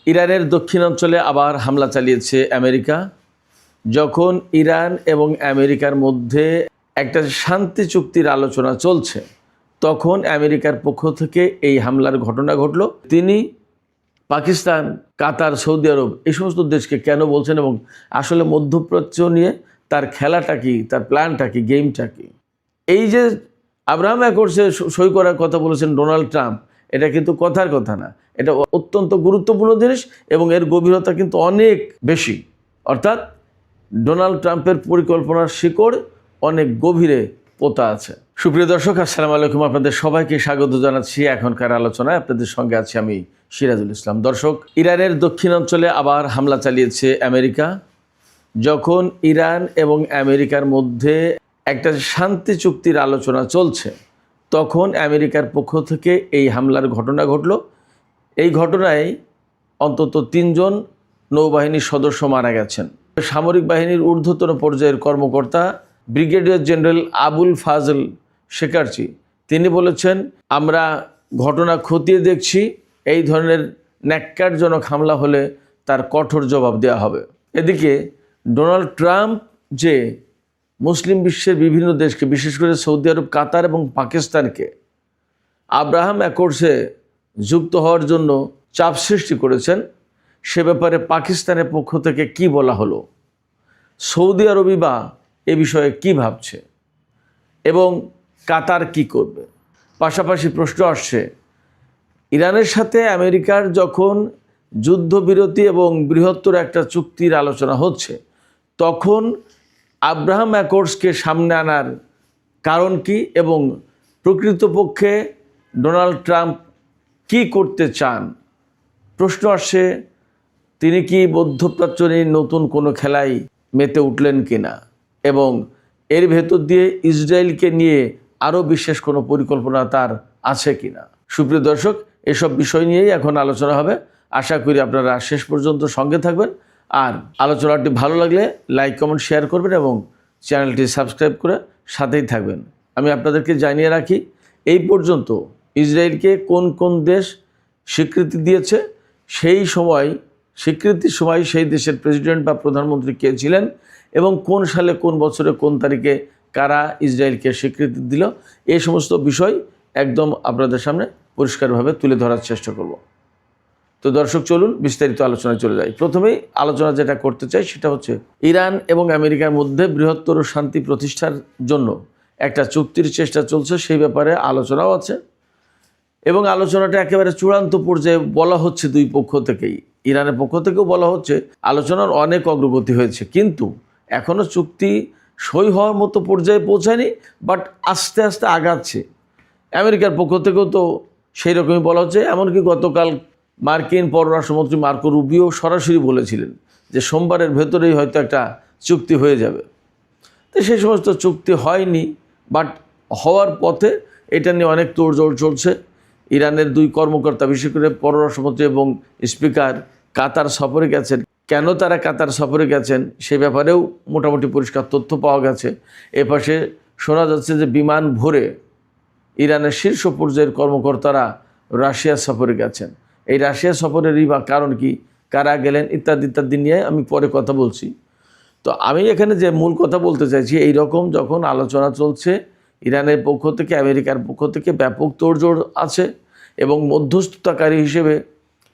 ইরানের দক্ষিণাঞ্চলে আবার হামলা চালিয়েছে আমেরিকা। যখন ইরান এবং আমেরিকার মধ্যে একটা শান্তি চুক্তির আলোচনা চলছে, তখন আমেরিকার পক্ষ থেকে এই হামলার ঘটনা ঘটল। তিনি পাকিস্তান, কাতার, সৌদি আরব এই সমস্ত দেশকে কেন বলছেন এবং আসলে মধ্যপ্রাচ্য নিয়ে তার খেলাটা কি, তার প্ল্যানটা কি, গেমটা কি? এই যে আব্রাহাম অ্যাকর্ডসে সই করার কথা বলেছেন ডোনাল্ড ট্রাম্প, এটা কিন্তু কথার কথা না, এটা অত্যন্ত গুরুত্বপূর্ণ জিনিস এবং এর গভীরতা কিন্তু অনেক বেশি। অর্থাৎ ডোনাল্ড ট্রাম্পের পরিকল্পনার শিকড় অনেক গভীরে পোতা আছে। সুপ্রিয় দর্শক, আসসালামু আলাইকুম। আপনাদের সবাইকে স্বাগত জানাচ্ছি এখনকার আলোচনায়। আপনাদের সঙ্গে আছি আমি সিরাজুল ইসলাম। দর্শক, ইরানের দক্ষিণাঞ্চলে আবার হামলা চালিয়েছে আমেরিকা। যখন ইরান এবং আমেরিকার মধ্যে একটা শান্তি চুক্তির আলোচনা চলছে, তখন আমেরিকার পক্ষ থেকে এই হামলার ঘটনা ঘটল। এই ঘটনায় অন্তত 3 জন নৌবাহিনীর সদস্য মারা গেছেন। সামরিক বাহিনীর ঊর্ধ্বতন পর্যায়ের কর্মকর্তা ব্রিগেডিয়ার জেনারেল আবুল ফাজল শেকারচি তিনি বলেছেন, আমরা ঘটনা খতিয়ে দেখছি, এই ধরনের ন্যাক্কারজনক হামলা হলে তার কঠোর জবাব দেওয়া হবে। এদিকে ডোনাল্ড ট্রাম্প যে মুসলিম বিশ্বের বিভিন্ন দেশকে, বিশেষ করে সৌদি আরব, কাতার এবং পাকিস্তানকে আব্রাহাম অ্যাকর্ডসে যুক্ত হওয়ার জন্য চাপ সৃষ্টি করেছেন, সে ব্যাপারে পাকিস্তানের পক্ষ থেকে কি বলা হলো, সৌদি আরবই বা এ বিষয়ে কি ভাবছে এবং কাতার কি করবে? পাশাপাশি প্রশ্ন আসছে, ইরানের সাথে আমেরিকার যখন যুদ্ধবিরতি এবং বৃহত্তর একটা চুক্তির আলোচনা হচ্ছে, তখন আব্রাহাম অ্যাকর্ডসকে সামনে আনার কারণ কি এবং প্রকৃতপক্ষে ডোনাল্ড ট্রাম্প কি করতে চান? প্রশ্ন আসছে, তিনি কি মধ্যপ্রাচ্য নিয়ে নতুন কোনো খেলায় মেতে উঠলেন কিনা এবং এর ভেতর দিয়ে ইসরায়েলকে নিয়ে আরও বিশেষ কোনো পরিকল্পনা তার আছে কিনা? সুপ্রিয় দর্শক, এসব বিষয় নিয়েই এখন আলোচনা হবে। আশা করি আপনারা শেষ পর্যন্ত সঙ্গে থাকবেন। আর আলোচনাটি ভালো লাগলে লাইক, কমেন্ট, শেয়ার করবেন এবং চ্যানেলটি সাবস্ক্রাইব করে সাথেই থাকবেন। আমি আপনাদেরকে জানিয়ে রাখি, এই পর্যন্ত ইসরায়েলকে কোন কোন দেশ স্বীকৃতি দিয়েছে, সেই সময় স্বীকৃতির সময় সেই দেশের প্রেসিডেন্ট বা প্রধানমন্ত্রী কে ছিলেন এবং কোন সালে, কোন বছরে, কোন তারিখে কারা ইসরায়েলকে স্বীকৃতি দিল, এই সমস্ত বিষয় একদম আপনাদের সামনে পরিষ্কারভাবে তুলে ধরার চেষ্টা করব। তো দর্শক, চলুন বিস্তারিত আলোচনায় চলে যাই। প্রথমেই আলোচনা যেটা করতে চাই সেটা হচ্ছে, ইরান এবং আমেরিকার মধ্যে বৃহত্তর শান্তি প্রতিষ্ঠার জন্য একটা চুক্তির চেষ্টা চলছে, সেই ব্যাপারে আলোচনাও আছে এবং আলোচনাটা একেবারে চূড়ান্ত পর্যায়ে বলা হচ্ছে দুই পক্ষ থেকেই। ইরানের পক্ষ থেকেও বলা হচ্ছে আলোচনার অনেক অগ্রগতি হয়েছে, কিন্তু এখনও চুক্তি সই হওয়ার মতো পর্যায়ে পৌঁছায়নি, বাট আস্তে আস্তে আগাচ্ছে। আমেরিকার পক্ষ থেকেও তো সেই রকমই বলা হচ্ছে। এমনকি গতকাল মার্কিন পররাষ্ট্রমন্ত্রী মার্কো রুবিও সরাসরি বলেছিলেন যে সোমবারের ভেতরেই হয়তো একটা চুক্তি হয়ে যাবে। তো সেই সমস্ত চুক্তি হয়নি, বাট হওয়ার পথে। এটা নিয়ে অনেক তোড়জোড় চলছে। ইরানের 2 কর্মকর্তা, বিশেষ করে পররাষ্ট্রমন্ত্রী এবং স্পিকার, কাতার সফরে গেছেন। কেন তারা কাতার সফরে গেছেন সে ব্যাপারেও মোটামুটি পরিষ্কার তথ্য পাওয়া গেছে। এপাশে শোনা যাচ্ছে যে বিমান ভরে ইরানের শীর্ষ পর্যায়ের কর্মকর্তারা রাশিয়া সফরে গেছেন। এই রাশিয়া সফরেরই বা কারণ কি, কারা গেলেন, ইত্যাদি ইত্যাদি নিয়ে আমি পরে কথা বলছি। তো আমি এখানে যে মূল কথা বলতে চাইছি, এই রকম যখন আলোচনা চলছে, ইরানের পক্ষ থেকে, আমেরিকার পক্ষ থেকে ব্যাপক তোড়জোড় আছে এবং মধ্যস্থতাকারী হিসেবে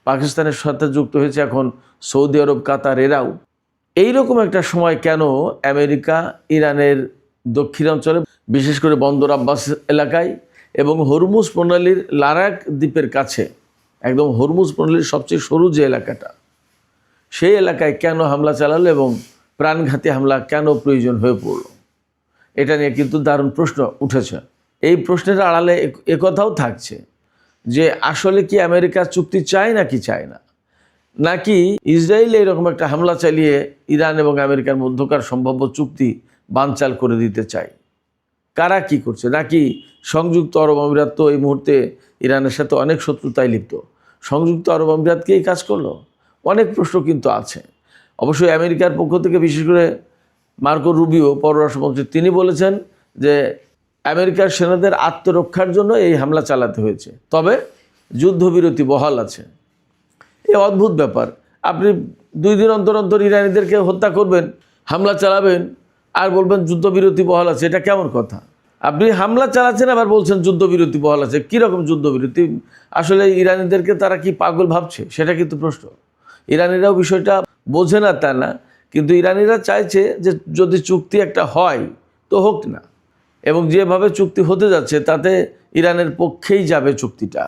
পাকিস্তানের সাথে যুক্ত হয়েছে এখন সৌদি আরব, কাতার, এরাও। এইরকম একটা সময় কেন আমেরিকা ইরানের দক্ষিণাঞ্চলে, বিশেষ করে বন্দর আব্বাস এলাকায় এবং হরমুজ প্রণালীর লারাক দ্বীপের কাছে, একদম হরমুজ প্রণালীর সবচেয়ে সরু যে এলাকাটা, সেই এলাকায় কেন হামলা চালালো এবং প্রাণঘাতী হামলা কেন প্রয়োজন হয়ে পড়ল, এটা নিয়ে কিন্তু দারুণ প্রশ্ন উঠেছে। এই প্রশ্নের আড়ালে একথাও থাকছে যে আসলে কি আমেরিকা চুক্তি চায় নাকি চায় না, নাকি ইসরায়েল এইরকম একটা হামলা চালিয়ে ইরান এবং আমেরিকার মধ্যকার সম্ভাব্য চুক্তি বানচাল করে দিতে চায়। কারা কি করছে? নাকি সংযুক্ত আরব আমিরাত তো এই মুহূর্তে ইরানের সাথে অনেক শত্রুতায় লিপ্ত, সংযুক্ত আরব আমিরাতকে এই কাজ করলো? অনেক প্রশ্ন কিন্তু আছে। অবশ্যই আমেরিকার পক্ষ থেকে, বিশেষ করে মার্কো রুবিও পররাষ্ট্রমন্ত্রী, তিনি বলেছেন যে আমেরিকার সেনাদের আত্মরক্ষার জন্য এই হামলা চালাতে হয়েছে, তবে যুদ্ধবিরতি বহাল আছে। এ অদ্ভুত ব্যাপার। আপনি 2 দিন অন্তর অন্তর ইরানিদেরকে হত্যা করবেন, হামলা চালাবেন, আর বলবেন যুদ্ধবিরতি বহাল আছে। এটা কেমন কথা? আপনি হামলা চালাচ্ছেন আবার বলছেন যুদ্ধবিরতি বহাল আছে। কীরকম যুদ্ধবিরতি? আসলে ইরানিদেরকে তারা কি পাগল ভাবছে, সেটা কিন্তু প্রশ্ন। ইরানিরাও বিষয়টা বোঝে না তা না, কিন্তু ইরানিরা চাইছে যে যদি চুক্তি একটা হয় তো হোক না, এবং যেভাবে চুক্তি হতে যাচ্ছে তাতে ইরানের পক্ষেই যাবে চুক্তিটা।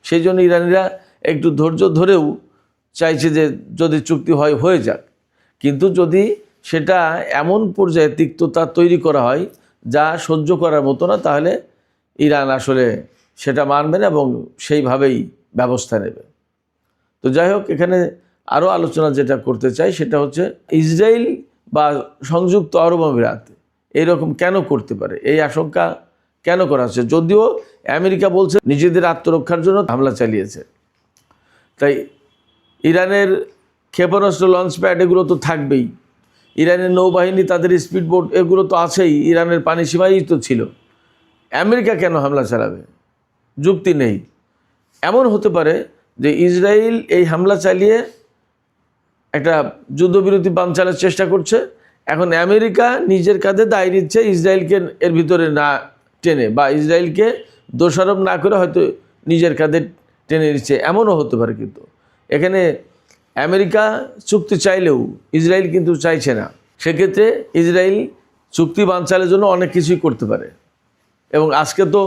সেই জন্য ইরানিরা একটু ধৈর্য ধরেও চাইছে যে যদি চুক্তি হয় হয়ে যাক, কিন্তু যদি সেটা এমন পর্যায়ে তিক্ততা তৈরি করা হয় যা সহ্য করার মতো না, তাহলে ইরান আসলে সেটা মানবে না এবং সেইভাবেই ব্যবস্থা নেবে। তো যাই হোক, এখানে আরও আলোচনা যেটা করতে চাই সেটা হচ্ছে ইসরায়েল বা সংযুক্ত আরব আমিরাত এইরকম কেন করতে পারে, এই আশঙ্কা কেন করা হচ্ছে? যদিও আমেরিকা বলছে নিজেদের আত্মরক্ষার জন্য হামলা চালিয়েছে, তাই ইরানের ক্ষেপণাস্ত্র লঞ্চ প্যাড এগুলো তো থাকবেই, ইরানের নৌবাহিনী তাদের স্পিডবোট এগুলো তো আছেই, ইরানের পানি সীমাই তো ছিল। আমেরিকা কেন হামলা চালাবে? যুক্তি নেই। এমন হতে পারে যে ইসরায়েল এই হামলা চালিয়ে একটা যুদ্ধবিরতি বানচালের চেষ্টা করছে, এখন আমেরিকা নিজের কাঁধে দায় নিচ্ছে ইসরায়েলকে এর ভিতরে না টেনে, বা ইসরায়েলকে দোষারোপ না করে হয়তো নিজের কাঁধে টেনে নিচ্ছে, এমনও হতে পারে। কিন্তু এখানে আমেরিকা চুক্তি চাইলেও ইসরায়েল কিন্তু চাইছে না। সেক্ষেত্রে ইসরায়েল চুক্তি বানচালের জন্য অনেক কিছুই করতে পারে, এবং আজকে তো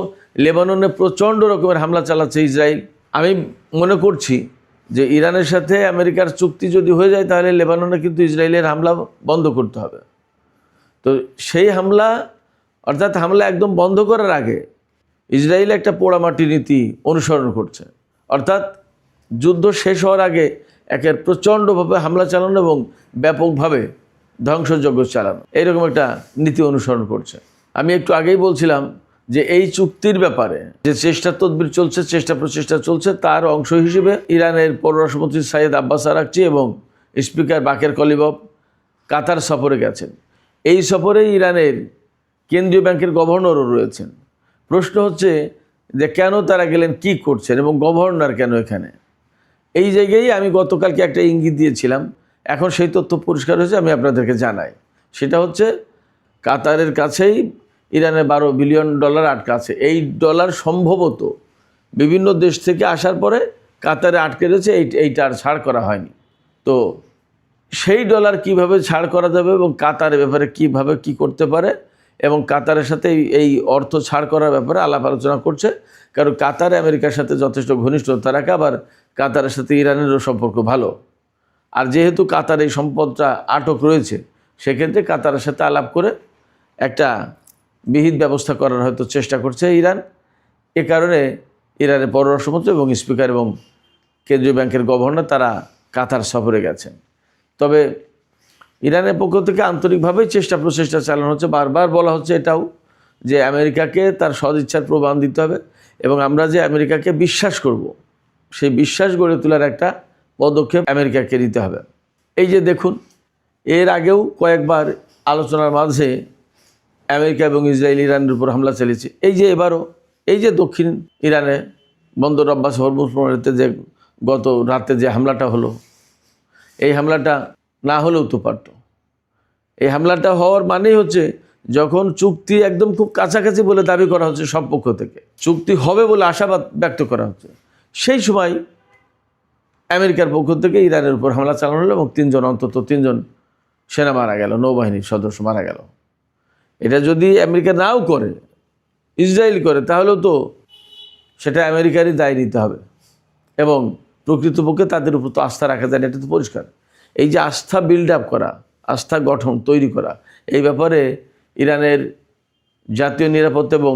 লেবাননে প্রচণ্ড রকমের হামলা চালাচ্ছে ইসরায়েল। আমি মনে করছি যে ইরানের সাথে আমেরিকার চুক্তি যদি হয়ে যায় তাহলে লেবাননে কিন্তু ইসরায়েলের হামলা বন্ধ করতে হবে। তো সেই হামলা, অর্থাৎ হামলা একদম বন্ধ করার আগে ইসরায়েল একটা পোড়ামাটি নীতি অনুসরণ করছে, অর্থাৎ যুদ্ধ শেষ হওয়ার আগে একের প্রচণ্ডভাবে হামলা চালানো এবং ব্যাপকভাবে ধ্বংসযজ্ঞ চালানো, এইরকম একটা নীতি অনুসরণ করছে। আমি একটু আগেই বলছিলাম যে এই চুক্তির ব্যাপারে যে চেষ্টা তদবির চলছে, প্রচেষ্টা চলছে, তার অংশ হিসেবে ইরানের পররাষ্ট্রমন্ত্রী সাইয়েদ আব্বাস আরাকচি এবং স্পিকার বাকের কলিবফ কাতার সফরে গেছেন। এই সফরে ইরানের কেন্দ্রীয় ব্যাংকের গভর্নরও রয়েছেন। প্রশ্ন হচ্ছে যে কেন তারা গেলেন, কি করছেন, এবং গভর্নর কেন এখানে? এই জায়গায় আমি গতকালকে একটা ইঙ্গিত দিয়েছিলাম, এখন সেই তথ্য পরিষ্কার হয়েছে, আমি আপনাদেরকে জানাই। সেটা হচ্ছে কাতারের কাছেই ইরানের $12 বিলিয়ন আটকা আছে। এই ডলার সম্ভবত বিভিন্ন দেশ থেকে আসার পরে কাতারে আটকে রয়েছে, এইটা আর ছাড় করা হয়নি। তো সেই ডলার কিভাবে ছাড় করা যাবে এবং কাতারের ব্যাপারে কিভাবে কি করতে পারে, এবং কাতারের সাথে এই অর্থ ছাড় করার ব্যাপারে আলাপ আলোচনা করছে। কারণ কাতার আমেরিকার সাথে যথেষ্ট ঘনিষ্ঠতা রাখে, আবার কাতারের সাথে ইরানেরও সম্পর্ক ভালো। আর যেহেতু কাতার এই সম্পদটা আটক রয়েছে, সেক্ষেত্রে কাতারের সাথে আলাপ করে একটা বিহিত ব্যবস্থা করার হয়তো চেষ্টা করছে ইরান। এ কারণে ইরানের পররাষ্ট্রমন্ত্রী এবং স্পিকার এবং কেন্দ্রীয় ব্যাংকের গভর্নর তারা কাতার সফরে গেছেন। তবে ইরানের পক্ষ থেকে আন্তরিকভাবেই প্রচেষ্টা চালানো হচ্ছে। বারবার বলা হচ্ছে এটাও যে আমেরিকাকে তার সদিচ্ছার প্রমাণ দিতে হবে, এবং আমরা যে আমেরিকাকে বিশ্বাস করব, সেই বিশ্বাস গড়ে তোলার একটা পদক্ষেপ আমেরিকাকে নিতে হবে। এই যে দেখুন, এর আগেও কয়েকবার আলোচনার মাঝে আমেরিকা এবং ইসরায়েল ইরানের উপর হামলা চালিয়েছে। এই যে এবারও এই যে দক্ষিণ ইরানে বন্দর আব্বাস হরমুজ প্রণালীতে যে গত রাতে যে হামলাটা হলো, এই হামলাটা না হলেও তো পারত। এই হামলাটা হওয়ার মানেই হচ্ছে যখন চুক্তি একদম খুব কাছাকাছি বলে দাবি করা হচ্ছে, সব পক্ষ থেকে চুক্তি হবে বলে আশাবাদ ব্যক্ত করা হচ্ছে, সেই সময় আমেরিকার পক্ষ থেকে ইরানের উপর হামলা চালানো হলো এবং অন্তত তিনজন সেনা মারা গেল, নৌবাহিনীর সদস্য মারা গেল। এটা যদি আমেরিকা নাও করে, ইসরায়েল করে, তাহলেও তো সেটা আমেরিকারই দায় নিতে হবে, এবং প্রকৃতপক্ষে তাদের উপর তো আস্থা রাখা যায় না, এটা তো পরিষ্কার। এই যে আস্থা বিল্ড আপ করা, আস্থা গঠন তৈরি করা, এই ব্যাপারে ইরানের জাতীয় নিরাপত্তা এবং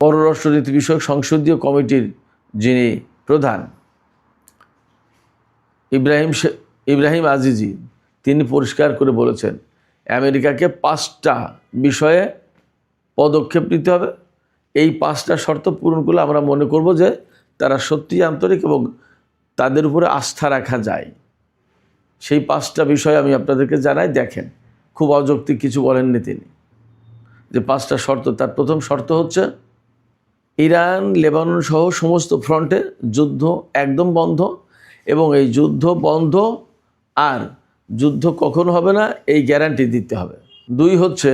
পররাষ্ট্রনীতি বিষয়ক সংসদীয় কমিটির যিনি প্রধান ইব্রাহিম আজিজি, তিনি পরিষ্কার করে বলেছেন আমেরিকাকে 5টা বিষয়ে পদক্ষেপ নিতে হবে। এই 5টা শর্ত পূরণ করলে আমরা মনে করব যে তারা সত্যিই আন্তরিক এবং তাদের উপরে আস্থা রাখা যায়। সেই 5টা বিষয় আমি আপনাদেরকে জানাই। দেখেন, খুব অযৌক্তিক কিছু বলেননি তিনি, যে 5টা শর্ত। তার প্রথম শর্ত হচ্ছে ইরান লেবানন সহ সমস্ত ফ্রন্টে যুদ্ধ একদম বন্ধ, এবং এই যুদ্ধ বন্ধ আর যুদ্ধ কখন হবে না এই গ্যারান্টি দিতে হবে। 2 হচ্ছে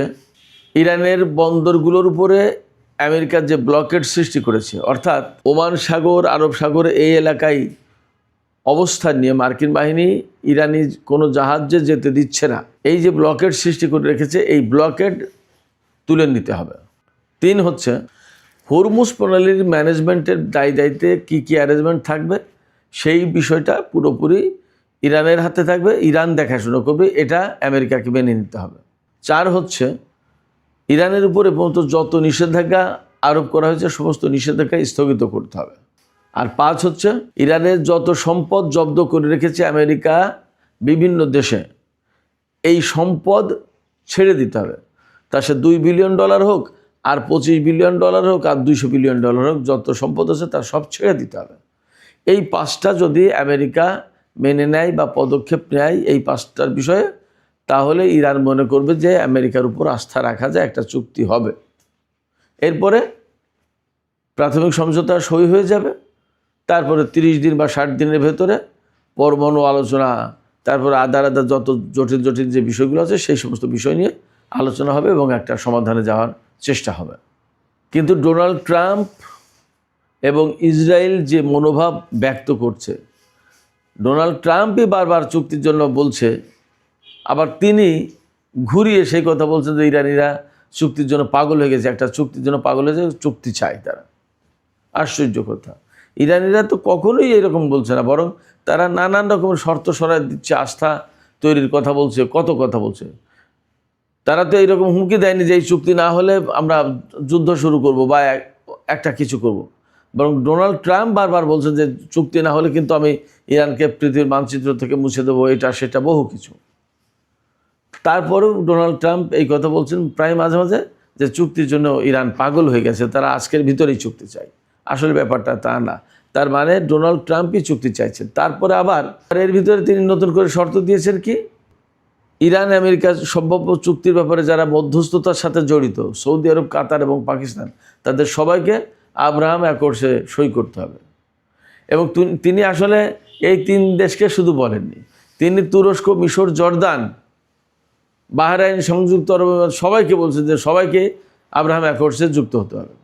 ইরানের বন্দরগুলোর উপরে আমেরিকার যে ব্লকেড সৃষ্টি করেছে, অর্থাৎ ওমান সাগর, আরব সাগর এই এলাকায় অবস্থান নিয়ে মার্কিন বাহিনী ইরানি কোনো জাহাজে যেতে দিচ্ছে না, এই যে ব্লকেড সৃষ্টি করে রেখেছে এই ব্লকেড তুলে নিতে হবে। 3 হচ্ছে হরমুজ প্রণালীর ম্যানেজমেন্টের দায়িত্বে কী কী অ্যারেঞ্জমেন্ট থাকবে সেই বিষয়টা পুরোপুরি ইরানের হাতে থাকবে, ইরান দেখাশোনা করবে, এটা আমেরিকাকে মেনে নিতে হবে। 4 হচ্ছে ইরানের উপরে পর্যন্ত যত নিষেধাজ্ঞা আরোপ করা হয়েছে সমস্ত নিষেধাজ্ঞা স্থগিত করতে হবে। আর 5 হচ্ছে ইরানের যত সম্পদ জব্দ করে রেখেছে আমেরিকা বিভিন্ন দেশে, এই সম্পদ ছেড়ে দিতে হবে। তা সে $2 বিলিয়ন হোক আর $25 বিলিয়ন হোক আর $200 বিলিয়ন হোক, যত সম্পদ আছে তার সব ছেড়ে দিতে হবে। এই 5টা যদি আমেরিকা মেনে নেয় বা পদক্ষেপ নেয় এই 5টার বিষয়ে, তাহলে ইরান মনে করবে যে আমেরিকার উপর আস্থা রাখা যায়, একটা চুক্তি হবে। এরপরে প্রাথমিক সমঝোতা সই হয়ে যাবে, তারপরে 30 দিন বা 60 দিনের ভেতরে পরমাণু আলোচনা, তারপরে আধা যত জটিল জটিল যে বিষয়গুলো আছে সেই সমস্ত বিষয় নিয়ে আলোচনা হবে এবং একটা সমাধানে যাওয়ার চেষ্টা হবে। কিন্তু ডোনাল্ড ট্রাম্প এবং ইসরায়েল যে মনোভাব ব্যক্ত করছে, ডোনাল্ড ট্রাম্পই বারবার চুক্তির জন্য বলছে, আবার তিনি ঘুরিয়ে সেই কথা বলছেন যে ইরানিরা চুক্তির জন্য পাগল হয়ে গেছে, একটা চুক্তির জন্য পাগল হয়ে গেছে, চুক্তি চায় তারা। আশ্চর্য কথা, ইরানিরা তো কখনোই এরকম বলছে না, বরং তারা নানান রকমের শর্ত সরাই দিচ্ছে, আস্থা তৈরির কথা বলছে, কত কথা বলছে। তারা তো এইরকম হুমকি দেয়নি যে এই চুক্তি না হলে আমরা যুদ্ধ শুরু করব বা একটা কিছু করব, বরং ডোনাল্ড ট্রাম্প বারবার বলছেন যে চুক্তি না হলে কিন্তু আমি ইরানকে পৃথিবীর মানচিত্র থেকে মুছে দেবো, এটা সেটা বহু কিছু। তারপরেও ডোনাল্ড ট্রাম্প এই কথা বলছেন প্রায় মাঝে মাঝে যে চুক্তির জন্য ইরান পাগল হয়ে গেছে, তারা আজকের ভিতরেই চুক্তি চায়। আসলে ব্যাপারটা তা না, তার মানে ডোনাল্ড ট্রাম্পই চুক্তি চাইছেন। তারপরে আবার এর ভিতরে তিনি নতুন করে শর্ত দিয়েছেন কি, ইরান আমেরিকা সম্ভাব্য চুক্তির ব্যাপারে যারা মধ্যস্থতার সাথে জড়িত, সৌদি আরব, কাতার এবং পাকিস্তান, তাদের সবাইকে আব্রাহাম অ্যাকর্ডসে সই করতে হবে। এবং তিনি আসলে এই 3 দেশকে শুধু বলেননি, তিনি তুরস্ক, মিশর, জর্দান, বাহরাইন, সংযুক্ত আরব সবাইকে বলছেন যে সবাইকে আব্রাহাম অ্যাকর্ডসে যুক্ত হতে হবে।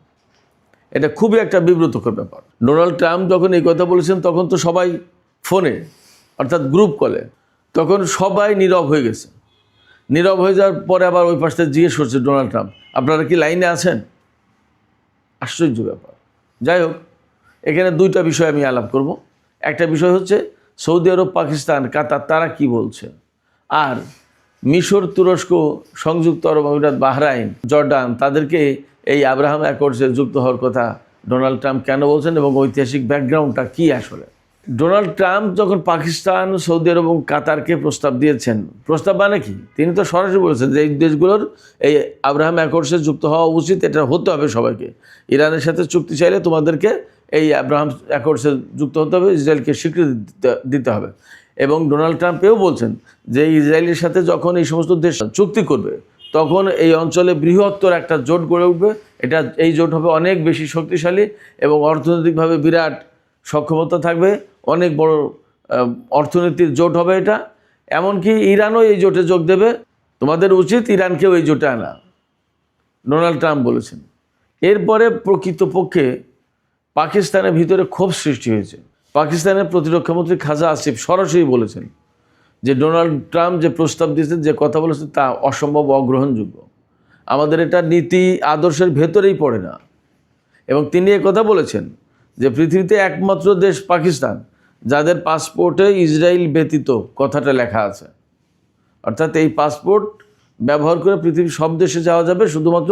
এটা খুবই একটা বিব্রতকর ব্যাপার। ডোনাল্ড ট্রাম্প যখন এই কথা বলেছেন তখন তো সবাই ফোনে অর্থাৎ গ্রুপ কলে, তখন সবাই নীরব হয়ে গেছে। নীরব হয়ে যাওয়ার পরে আবার ওই পাশে জিজ্ঞেস করছে ডোনাল্ড ট্রাম্প, আপনারা কি লাইনে আছেন? আশ্চর্য ব্যাপার। যাই হোক, এখানে 2টা বিষয় আমি আলাপ করব। একটা বিষয় হচ্ছে সৌদি আরব, পাকিস্তান, কাতার তারা কি বলছে, আর মিশর, তুরস্ক, সংযুক্ত আরব আমিরাত, বাহরাইন, জর্ডান তাদেরকে এই আব্রাহাম অ্যাকর্ডসে যুক্ত হওয়ার কথা ডোনাল্ড ট্রাম্প কেন বলছেন এবং ঐতিহাসিক ব্যাকগ্রাউন্ডটা কী আসলে। ডোনাল্ড ট্রাম্প যখন পাকিস্তান, সৌদি আরব এবং কাতারকে প্রস্তাব দিয়েছেন, প্রস্তাব মানে কি, তিনি তো সরাসরি বলেছেন যে এই দেশগুলোর এই আব্রাহাম অ্যাকর্ডসে যুক্ত হওয়া উচিত, এটা হতে হবে সবাইকে। ইরানের সাথে চুক্তি চাইলে তোমাদেরকে এই আব্রাহাম অ্যাকর্ডসে যুক্ত হতে হবে, ইসরায়েলকে স্বীকৃতি দিতে হবে। এবং ডোনাল্ড ট্রাম্পেও বলছেন যে ইসরায়েলের সাথে যখন এই সমস্ত দেশ চুক্তি করবে তখন এই অঞ্চলে বৃহত্তর একটা জোট গড়ে উঠবে, এই জোট হবে অনেক বেশি শক্তিশালী এবং অর্থনৈতিকভাবে বিরাট সক্ষমতা থাকবে, অনেক বড় অর্থনীতির জোট হবে এটা। এমনকি ইরানও এই জোটে যোগ দেবে, তোমাদের উচিত ইরানকেও এই জোটে আনা, ডোনাল্ড ট্রাম্প বলেছেন। এরপরে প্রকৃতপক্ষে পাকিস্তানের ভিতরে ক্ষোভ সৃষ্টি হয়েছে। পাকিস্তানের প্রতিরক্ষামন্ত্রী খাজা আসিফ সরাসরি বলেছেন যে ডোনাল্ড ট্রাম্প যে প্রস্তাব দিয়েছেন, যে কথা বলেছেন তা অসম্ভব, অগ্রহণযোগ্য, আমাদের এটা নীতি আদর্শের ভেতরেই পড়ে না। এবং তিনি কথা বলেছেন যে পৃথিবীতে একমাত্র দেশ পাকিস্তান যাদের পাসপোর্টে ইসরায়েল ব্যতীত কথাটা লেখা আছে, অর্থাৎ এই পাসপোর্ট ব্যবহার করে পৃথিবীর সব দেশে যাওয়া যাবে, শুধুমাত্র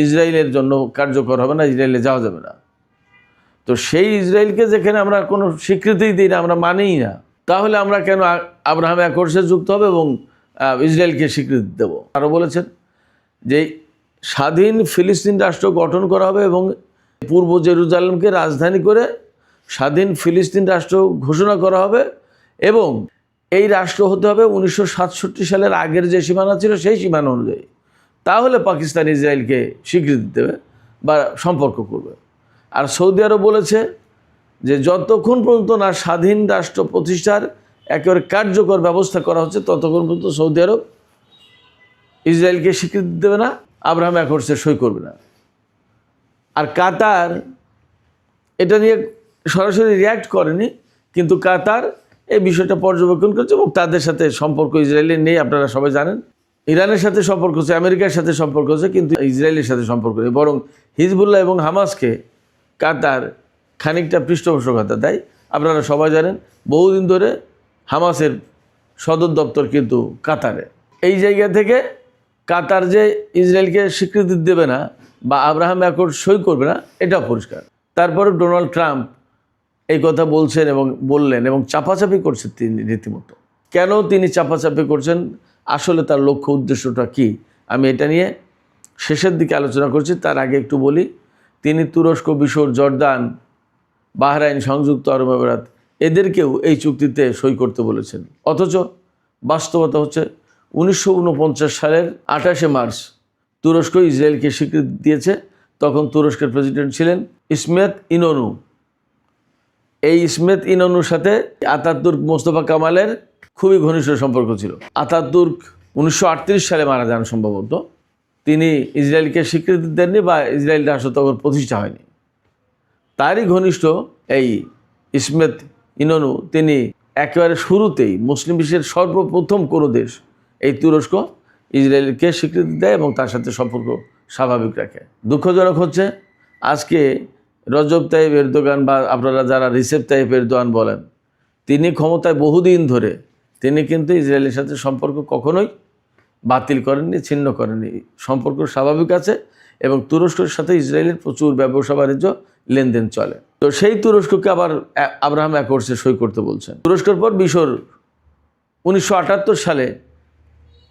ইসরায়েলের জন্য কার্যকর হবে না, ইসরায়েলে যাওয়া যাবে না। তো সেই ইসরায়েলকে যেখানে আমরা কোনো স্বীকৃতিই দিই না, আমরা মানিই না, তাহলে আমরা কেন আব্রাহাম অ্যাকর্ডসে যুক্ত হবে এবং ইসরায়েলকে স্বীকৃতি দেব? আরও বলেছেন যে স্বাধীন ফিলিস্তিন রাষ্ট্র গঠন করা হবে এবং পূর্ব জেরুজালেমকে রাজধানী করে স্বাধীন ফিলিস্তিন রাষ্ট্র ঘোষণা করা হবে এবং এই রাষ্ট্র হতে হবে 1967 সালের আগের যে সীমানা ছিল সেই সীমানা অনুযায়ী। তাহলে পাকিস্তান ইসরায়েলকে স্বীকৃতি দেবে বা সম্পর্ক করবে। আর সৌদি আরব বলেছে যে যতক্ষণ পর্যন্ত না স্বাধীন রাষ্ট্র প্রতিষ্ঠার একেবারে কার্যকর ব্যবস্থা করা হচ্ছে ততক্ষণ পর্যন্ত সৌদি আরব ইসরায়েলকে স্বীকৃতি দেবে না, আব্রাহাম অ্যাকর্ডসে সই করবে না। আর কাতার এটা নিয়ে সরাসরি রিয়্যাক্ট করেনি, কিন্তু কাতার এই বিষয়টা পর্যবেক্ষণ করছে এবং তাদের সাথে সম্পর্ক ইসরায়েলের নেই। আপনারা সবাই জানেন ইরানের সাথে সম্পর্ক হচ্ছে, আমেরিকার সাথে সম্পর্ক হচ্ছে, কিন্তু ইসরায়েলের সাথে সম্পর্ক নেই। বরং হিজবুল্লাহ এবং হামাসকে কাতার খানিকটা পৃষ্ঠপোষকতা দেয়। আপনারা সবাই জানেন বহুদিন ধরে হামাসের সদর দপ্তর কিন্তু কাতারে। এই জায়গা থেকে কাতার যে ইসরায়েলকে স্বীকৃতি দেবে না বা আব্রাহাম অ্যাকর্ড সই করবে না এটা পরিষ্কার। তারপরে ডোনাল্ড ট্রাম্প এই কথা বলছেন এবং বললেন এবং চাপাচাপি করছেন তিনি রীতিমতো। কেন তিনি চাপাচাপি করছেন, আসলে তার লক্ষ্য উদ্দেশ্যটা কি, আমি এটা নিয়ে শেষের দিকে আলোচনা করছি। তার আগে একটু বলি, তিনি তুরস্ক, মিশর, জর্দান, বাহরাইন, সংযুক্ত আরব আমিরাত এদেরকেও এই চুক্তিতে সই করতে বলেছেন। অথচ বাস্তবতা হচ্ছে 1949 সালের 28শে মার্চ তুরস্ক ইসরায়েলকে স্বীকৃতি দিয়েছে। তখন তুরস্কের প্রেসিডেন্ট ছিলেন ইসমেত ইনোনু। এই ইসমেত ইনোনুর সাথে আতাতুর্ক মোস্তফা কামালের খুবই ঘনিষ্ঠ সম্পর্ক ছিল। আতাতুর্ক 1938 সালে মারা যান সম্ভবত। তিনি ইসরায়েলকে স্বীকৃতি দেননি বা ইসরায়েল রাষ্ট্র তখন প্রতিষ্ঠা হয়নি। তারই ঘনিষ্ঠ এই ইসমেত ইনোনু তিনি একেবারে শুরুতেই মুসলিম বিশ্বের সর্বপ্রথম কোনো দেশ এই তুরস্ক ইসরায়েলকে স্বীকৃতি দেয় এবং তার সাথে সম্পর্ক স্বাভাবিক রাখে। দুঃখজনক হচ্ছে আজকে রজব তাইপ এরদোগান বা আপনারা যারা রিসেপ তাইপ এরদোয়ান বলেন, তিনি ক্ষমতায় বহুদিন ধরে তিনি কিন্তু ইসরায়েলের সাথে সম্পর্ক কখনোই বাতিল করেননি, ছিন্ন করেননি। সম্পর্ক স্বাভাবিক আছে এবং তুরস্কের সাথে ইসরায়েলের প্রচুর ব্যবসা বাণিজ্য লেনদেন চলে। তো সেই তুরস্ককে আবার আব্রাহাম অ্যাকর্ডসে সই করতে বলছেন। তুরস্কের পর মিশর 1978 সালে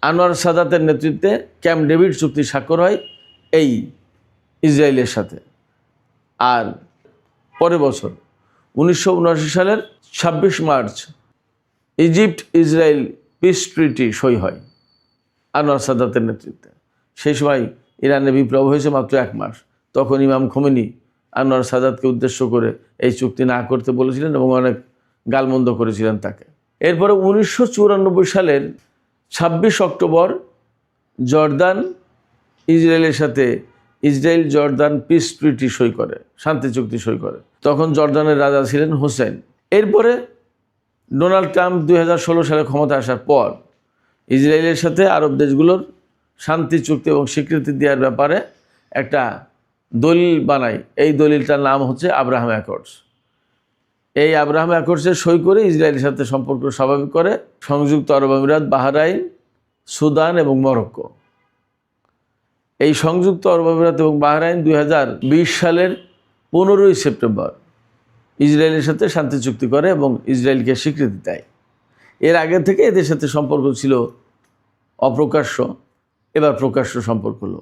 আনোয়ার সাদাতের নেতৃত্বে ক্যাম্প ডেভিড চুক্তি স্বাক্ষর হয় এই ইসরায়েলের সাথে। আর পরের বছর 1979 সালের 26 মার্চ ইজিপ্ট ইসরায়েল পিস ট্রিটি সই হয় আনোয়ার সাদাতের নেতৃত্বে। সেই সময় ইরানে বিপ্লব হয়েছে মাত্র 1 মাস। তখন ইমাম খোমেনি আনোয়ার সাদাতকে উদ্দেশ্য করে এই চুক্তি না করতে বলেছিলেন এবং অনেক গালমন্দ করেছিলেন তাকে। এরপরে 1994 সালের 26 অক্টোবর জর্দান ইসরায়েলের সাথে ইসরায়েল জর্দান পিস ট্রিটি সই করে, শান্তি চুক্তি সই করে। তখন জর্দানের রাজা ছিলেন হুসেন। এরপরে ডোনাল্ড ট্রাম্প 2016 সালে ক্ষমতা আসার পর ইসরায়েলের সাথে আরব দেশগুলোর শান্তি চুক্তি এবং স্বীকৃতি দেওয়ার ব্যাপারে একটা দলিল বানায়। এই দলিলটার নাম হচ্ছে আব্রাহাম অ্যাকর্ডস। এই আব্রাহাম অ্যাকর্ডসে সই করে ইসরায়েলের সাথে সম্পর্ক স্বাভাবিক করে সংযুক্ত আরব আমিরাত, বাহরাইন, সুদান এবং মরক্কো। এই সংযুক্ত আরব আমিরাত এবং বাহরাইন 2020 সালের 15ই সেপ্টেম্বর ইসরায়েলের সাথে শান্তি চুক্তি করে এবং ইসরায়েলকে স্বীকৃতি দেয়। এর আগে থেকে এদের সাথে সম্পর্ক ছিল অপ্রকাশ্য, এবার প্রকাশ্য সম্পর্ক হলো।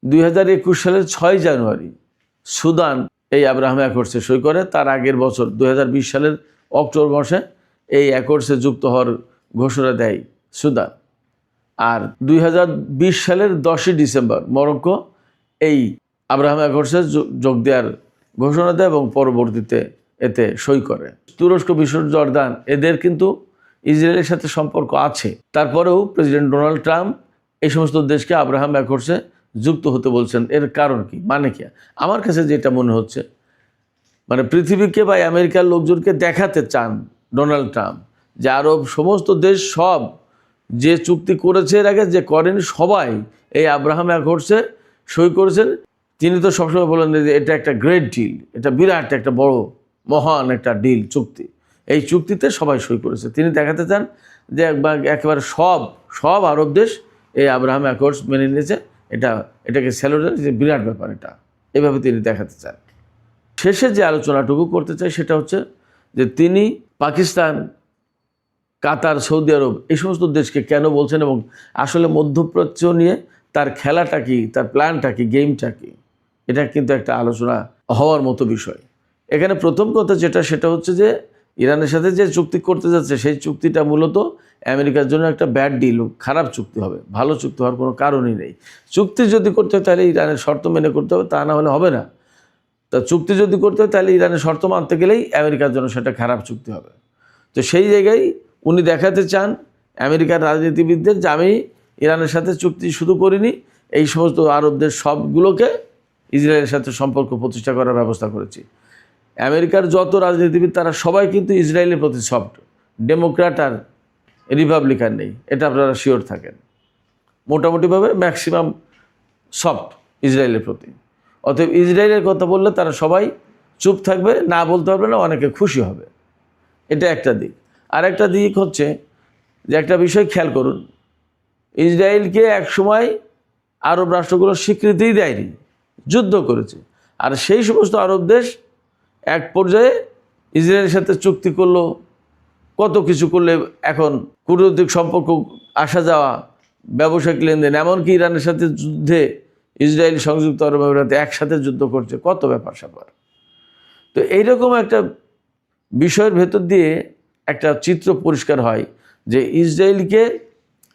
2021 সালের 6 জানুয়ারি সুদান এই আব্রাহাম অ্যাকর্ডসে সই করে। তার আগের বছর 2020 সালের অক্টোবর মাসে এই অ্যাকর্ডসে যুক্ত হওয়ার ঘোষণা দেয় সুদান। আর 2020 সালের 10ই ডিসেম্বর মরক্কো এই আব্রাহাম অ্যাকর্ডসে যোগ দেওয়ার ঘোষণা দেয় এবং পরবর্তীতে এতে সই করে। তুরস্ক, মিশর, জর্দান এদের কিন্তু ইসরায়েলের সাথে সম্পর্ক আছে। তারপরেও প্রেসিডেন্ট ডোনাল্ড ট্রাম্প এই সমস্ত দেশকে আব্রাহাম অ্যাকর্ডসে যুক্ত হতে বলছেন। এর কারণ কি, মানে কি? আমার কাছে যেটা মনে হচ্ছে, মানে পৃথিবীকে বা আমেরিকার লোকজনকে দেখাতে চান ডোনাল্ড ট্রাম্প যে আরব সমস্ত দেশ সব যে চুক্তি করেছে এর আগে, যে করেনি, সবাই এই আব্রাহাম অ্যাকর্ডসে সই করেছেন। তিনি তো সবসময় বলেন যে এটা একটা গ্রেট ডিল, এটা বিরাট একটা বড় মহান একটা ডিল, চুক্তি। এই চুক্তিতে সবাই সই করেছে। তিনি দেখাতে চান যে একেবারে সব আরব দেশ এই আব্রাহাম অ্যাকর্ডস মেনে নিয়েছে, এটাকে স্যালুটের যে বিরাট ব্যাপার, এটা এভাবে তিনি দেখাতে চান। শেষে যে আলোচনাটুকু করতে চাই সেটা হচ্ছে যে তিনি পাকিস্তান, কাতার, সৌদি আরব এই সমস্ত দেশকে কেন বলছেন এবং আসলে মধ্যপ্রাচ্য নিয়ে তার খেলাটা কি, তার প্ল্যানটা কি, গেমটা কি, এটা কিন্তু একটা আলোচনা হওয়ার মতো বিষয়। এখানে প্রথম কথা সেটা হচ্ছে যে ইরানের সাথে যে চুক্তি করতে যাচ্ছে সেই চুক্তিটা মূলত আমেরিকার জন্য একটা ব্যাড ডিল, খারাপ চুক্তি হবে। ভালো চুক্তি হওয়ার কোনো কারণই নেই। চুক্তি যদি করতে হয় তাহলে ইরানের শর্ত মেনে করতে হবে, তা না হলে হবে না। তা চুক্তি যদি করতে হয় তাহলে ইরানের শর্ত মানতে গেলেই আমেরিকার জন্য সেটা খারাপ চুক্তি হবে। তো সেই জায়গায় উনি দেখাতে চান আমেরিকার রাজনীতিবিদদের যে আমি ইরানের সাথে চুক্তি শুধু করিনি, এই সমস্ত আরব দেশ সবগুলোকে ইসরায়েলের সাথে সম্পর্ক প্রতিষ্ঠা করার ব্যবস্থা করেছি। আমেরিকার যত রাজনীতিবিদ তারা সবাই কিন্তু ইসরায়েলের প্রতি সফট, ডেমোক্র্যাট আর রিপাবলিকান নেই, এটা আপনারা শিওর থাকেন। মোটামুটিভাবে ম্যাক্সিমাম সফট ইসরায়েলের প্রতি। অতএব ইসরায়েলের কথা বললে তারা সবাই চুপ থাকবে, না বলতে পারবে না, অনেকে খুশি হবে। এটা একটা দিক। আর একটা দিক হচ্ছে যে একটা বিষয় খেয়াল করুন, ইসরায়েলকে একসময় আরব রাষ্ট্রগুলো স্বীকৃতিই দেয়নি, যুদ্ধ করেছে। আর সেই সমস্ত আরব দেশ এক পর্যায়ে ইসরায়েলের সাথে চুক্তি করলো, কত কিছু করলে এখন কূটনৈতিক সম্পর্ক আসা যাওয়া, ব্যবসায়িক লেনদেন, এমনকি ইরানের সাথে যুদ্ধে ইসরায়েল সংযুক্ত আরব আমিরাতে একসাথে যুদ্ধ করছে, কত ব্যাপার স্যাপার। তো এইরকম একটা বিষয়ের ভেতর দিয়ে একটা চিত্র পরিষ্কার হয় যে ইসরায়েলকে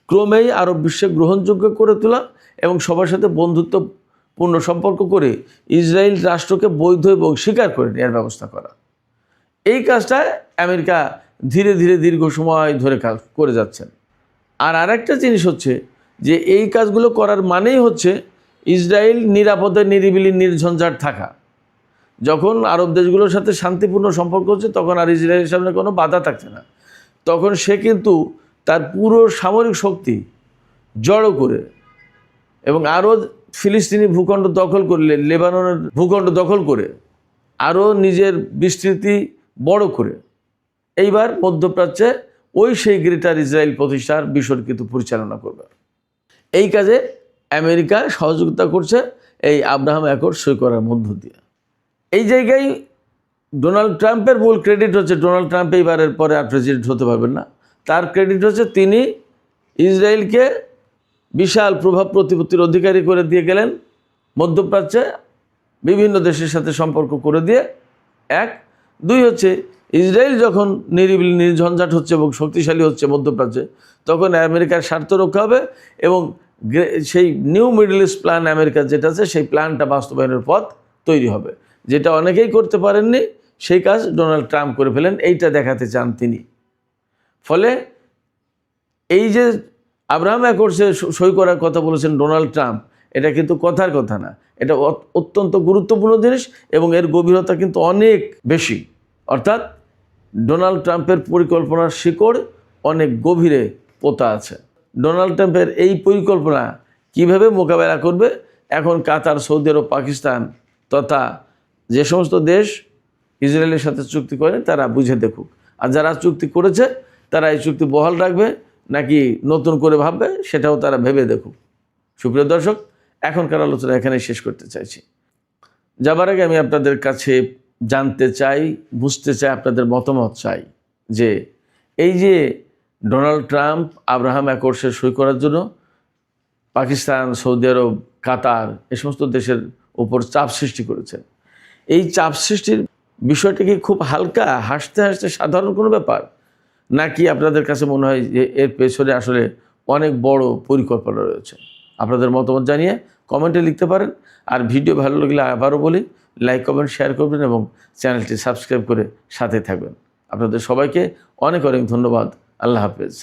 ক্রমেই আরব বিশ্বে গ্রহণযোগ্য করে তোলা এবং সবার সাথে বন্ধুত্বপূর্ণ সম্পর্ক করে ইসরায়েল রাষ্ট্রকে বৈধ এবং স্বীকার করে নেওয়ার ব্যবস্থা করা। এই কাজটা আমেরিকা ধীরে ধীরে দীর্ঘ সময় ধরে কাজ করে যাচ্ছেন। আর আরেকটা জিনিস হচ্ছে যে এই কাজগুলো করার মানেই হচ্ছে ইসরায়েল নিরাপদে নিরিবিলি নির্ঝঞ্ঝাট থাকা। যখন আরব দেশগুলোর সাথে শান্তিপূর্ণ সম্পর্ক হচ্ছে তখন আর ইসরায়েলের সামনে কোনো বাধা থাকছে না। তখন সে কিন্তু তার পুরো সামরিক শক্তি জড়ো করে এবং আরও ফিলিস্তিনি ভূখণ্ড দখল করলে, লেবাননের ভূখণ্ড দখল করে, আরও নিজের বিস্তৃতি বড় করে এইবার মধ্যপ্রাচ্যে ওই সেই গ্রেটার ইসরায়েল প্রতিষ্ঠার বিষয় কিন্তু পরিচালনা করবে। এই কাজে আমেরিকা সহযোগিতা করছে এই আব্রাহাম অ্যাকর্ড সই করার মধ্য দিয়ে। এই জায়গায় ডোনাল্ড ট্রাম্পের মূল ক্রেডিট হচ্ছে, ডোনাল্ড ট্রাম্প এইবারের পরে আর প্রেসিডেন্ট হতে পারবেন না, তার ক্রেডিট হচ্ছে তিনি ইসরায়েলকে বিশাল প্রভাব প্রতিপত্তির অধিকারী করে দিয়ে গেলেন, মধ্যপ্রাচ্যে বিভিন্ন দেশের সাথে সম্পর্ক করে দিয়ে। এক, দুই হচ্ছে ইসরায়েল যখন নিরিবিলি নির্ঝঞ্ঝাট হচ্ছে এবং শক্তিশালী হচ্ছে মধ্যপ্রাচ্যে, তখন আমেরিকার স্বার্থ রক্ষা হবে এবং সেই নিউ মিডল ইস্ট প্ল্যান আমেরিকার যেটা আছে সেই প্ল্যানটা বাস্তবায়নের পথ তৈরি হবে, যেটা অনেকেই করতে পারেননি, সেই কাজ ডোনাল্ড ট্রাম্প করে ফেলেন, এইটা দেখাতে চান তিনি। ফলে এই যে আব্রাহাম অ্যাকর্ডসে সই করার কথা বলেছেন ডোনাল্ড ট্রাম্প, এটা কিন্তু কথার কথা না, এটা অত্যন্ত গুরুত্বপূর্ণ জিনিস এবং এর গভীরতা কিন্তু অনেক বেশি। অর্থাৎ ডোনাল্ড ট্রাম্পের পরিকল্পনার শিকড় অনেক গভীরে পোতা আছে। ডোনাল্ড ট্রাম্পের এই পরিকল্পনা কিভাবে মোকাবেলা করবে, এখন কাতার, সৌদি আরব, পাকিস্তান তথা যে সমস্ত দেশ ইসরায়েলের সাথে চুক্তি করে তারা বুঝে দেখুক। আর যারা চুক্তি করেছে তারা এই চুক্তি বহাল রাখবে নাকি নতুন করে ভাববে, সেটাও তারা ভেবে দেখুক। সুপ্রিয় দর্শক, এখনকার আলোচনা এখানে শেষ করতে চাইছি। যাবার আগে আমি আপনাদের কাছে জানতে চাই, বুঝতে চাই, আপনাদের মতামত চাই যে এই যে ডোনাল্ড ট্রাম্প আব্রাহাম অ্যাকর্ডসে সই করার জন্য পাকিস্তান, সৌদি আরব, কাতার এই সমস্ত দেশের উপর চাপ সৃষ্টি করেছেন, এই চাপ সৃষ্টির বিষয়টা কি খুব হালকা, হাসতে হাসতে সাধারণ কোনো ব্যাপার, নাকি আপনাদের কাছে মনে হয় যে এর পেছনে আসলে অনেক বড় পরিকল্পনা রয়েছে? আপনাদের মতামত জানিয়ে কমেন্টে লিখতে পারেন। আর ভিডিও ভালো লাগলে আবারও বলি, লাইক, কমেন্ট, শেয়ার করবেন এবং চ্যানেলটি সাবস্ক্রাইব করে সাথে থাকবেন। আপনাদের সবাইকে অনেক অনেক ধন্যবাদ। আল্লাহ হাফেজ।